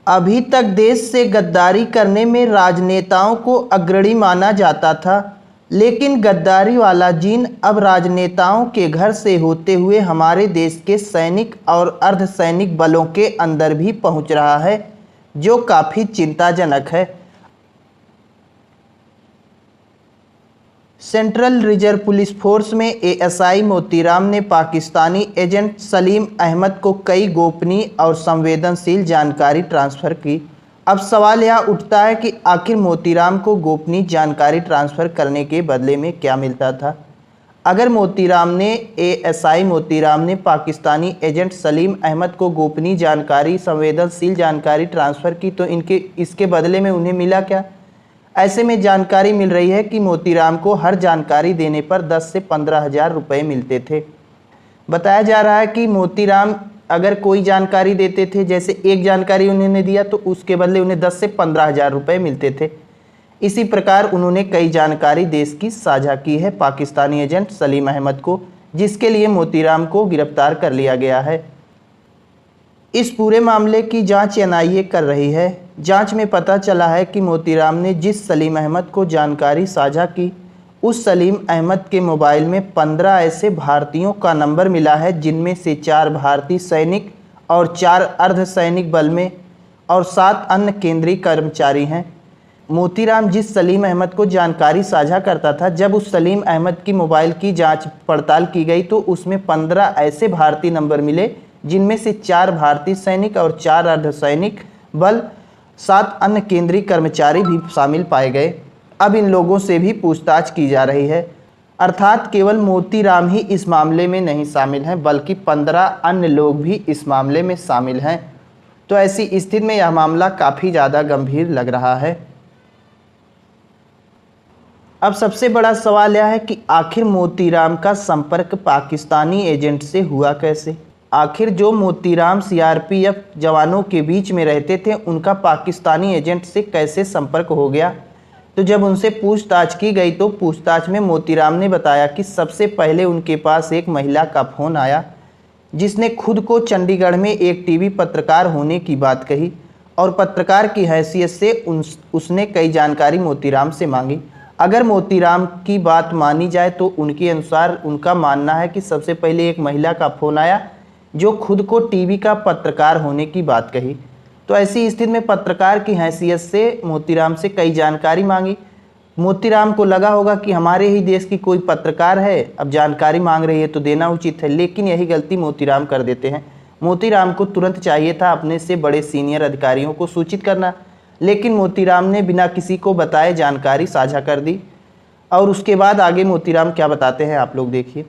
अभी तक देश से गद्दारी करने में राजनेताओं को अग्रणी माना जाता था, लेकिन गद्दारी वाला जीन अब राजनेताओं के घर से होते हुए हमारे देश के सैनिक और अर्धसैनिक बलों के अंदर भी पहुंच रहा है, जो काफ़ी चिंताजनक है। सेंट्रल रिजर्व पुलिस फोर्स में एएसआई मोतीराम ने पाकिस्तानी एजेंट सलीम अहमद को कई गोपनीय और संवेदनशील जानकारी ट्रांसफ़र की। अब सवाल यह उठता है कि आखिर मोतीराम को गोपनीय जानकारी ट्रांसफ़र करने के बदले में क्या मिलता था। अगर एएसआई मोतीराम ने पाकिस्तानी एजेंट सलीम अहमद को गोपनीय जानकारी, संवेदनशील जानकारी ट्रांसफ़र की, तो इसके बदले में उन्हें मिला क्या? ऐसे में जानकारी मिल रही है कि मोतीराम को हर जानकारी देने पर 10 से 15 हज़ार रुपये मिलते थे। बताया जा रहा है कि मोतीराम अगर कोई जानकारी देते थे, जैसे एक जानकारी उन्होंने दिया तो उसके बदले उन्हें 10 से 15 हज़ार रुपये मिलते थे। इसी प्रकार उन्होंने कई जानकारी देश की साझा की है पाकिस्तानी एजेंट सलीम अहमद को, जिसके लिए मोतीराम को गिरफ्तार कर लिया गया है। इस पूरे मामले की जांच एनआईए कर रही है। जांच में पता चला है कि मोतीराम ने जिस सलीम अहमद को जानकारी साझा की, उस सलीम अहमद के मोबाइल में 15 ऐसे भारतीयों का नंबर मिला है, जिनमें से 4 भारतीय सैनिक और 4 अर्धसैनिक बल में और 7 अन्य केंद्रीय कर्मचारी हैं। मोतीराम जिस सलीम अहमद को जानकारी साझा करता था, जब उस सलीम अहमद की मोबाइल की जांच पड़ताल की गई तो उसमें 15 ऐसे भारतीय नंबर मिले, जिनमें से 4 भारतीय सैनिक और 4 अर्धसैनिक बल, 7 अन्य केंद्रीय कर्मचारी भी शामिल पाए गए। अब इन लोगों से भी पूछताछ की जा रही है। अर्थात केवल मोतीराम ही इस मामले में नहीं शामिल हैं, बल्कि 15 अन्य लोग भी इस मामले में शामिल हैं। तो ऐसी स्थिति में यह मामला काफ़ी ज़्यादा गंभीर लग रहा है। अब सबसे बड़ा सवाल यह है कि आखिर मोतीराम का संपर्क पाकिस्तानी एजेंट से हुआ कैसे? आखिर जो मोतीराम सीआरपीएफ जवानों के बीच में रहते थे, उनका पाकिस्तानी एजेंट से कैसे संपर्क हो गया? तो जब उनसे पूछताछ की गई तो पूछताछ में मोतीराम ने बताया कि सबसे पहले उनके पास एक महिला का फ़ोन आया, जिसने खुद को चंडीगढ़ में एक टीवी पत्रकार होने की बात कही और पत्रकार की हैसियत से उसने कई जानकारी मोतीराम से मांगी। अगर मोतीराम की बात मानी जाए तो उनके अनुसार उनका मानना है कि सबसे पहले एक महिला का फ़ोन आया, जो खुद को टीवी का पत्रकार होने की बात कही। तो ऐसी स्थिति में पत्रकार की हैसियत से मोतीराम से कई जानकारी मांगी। मोतीराम को लगा होगा कि हमारे ही देश की कोई पत्रकार है, अब जानकारी मांग रही है तो देना उचित है, लेकिन यही गलती मोतीराम कर देते हैं। मोतीराम को तुरंत चाहिए था अपने से बड़े सीनियर अधिकारियों को सूचित करना, लेकिन मोतीराम ने बिना किसी को बताए जानकारी साझा कर दी। और उसके बाद आगे मोतीराम क्या बताते हैं आप लोग देखिए।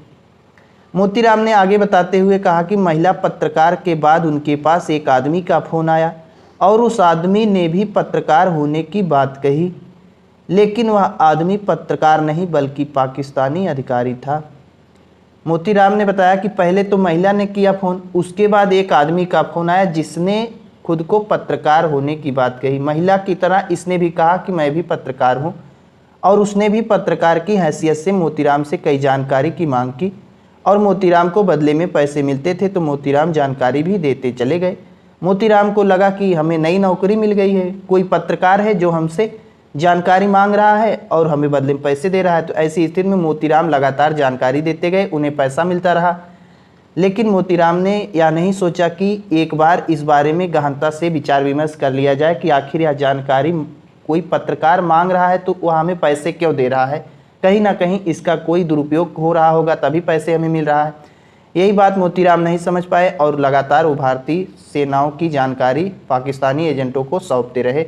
मोतीराम ने आगे बताते हुए कहा कि महिला पत्रकार के बाद उनके पास एक आदमी का फ़ोन आया और उस आदमी ने भी पत्रकार होने की बात कही, लेकिन वह आदमी पत्रकार नहीं बल्कि पाकिस्तानी अधिकारी था। मोतीराम ने बताया कि पहले तो महिला ने किया फ़ोन, उसके बाद एक आदमी का फ़ोन आया जिसने खुद को पत्रकार होने की बात कही। महिला की तरह इसने भी कहा कि मैं भी पत्रकार हूँ, और उसने भी पत्रकार की हैसियत से मोतीराम से कई जानकारी की मांग की और मोतीराम को बदले में पैसे मिलते थे तो मोतीराम जानकारी भी देते चले गए। मोतीराम को लगा कि हमें नई नौकरी मिल गई है, कोई पत्रकार है जो हमसे जानकारी मांग रहा है और हमें बदले में पैसे दे रहा है। तो ऐसी स्थिति में मोतीराम लगातार जानकारी देते गए, उन्हें पैसा मिलता रहा। लेकिन मोतीराम ने यह नहीं सोचा कि एक बार इस बारे में गहनता से विचार विमर्श कर लिया जाए कि आखिर यह जानकारी कोई पत्रकार मांग रहा है तो वह हमें पैसे क्यों दे रहा है, कहीं ना कहीं इसका कोई दुरुपयोग हो रहा होगा तभी पैसे हमें मिल रहा है। यही बात मोतीराम नहीं समझ पाए और लगातार वो भारतीय सेनाओं की जानकारी पाकिस्तानी एजेंटों को सौंपते रहे।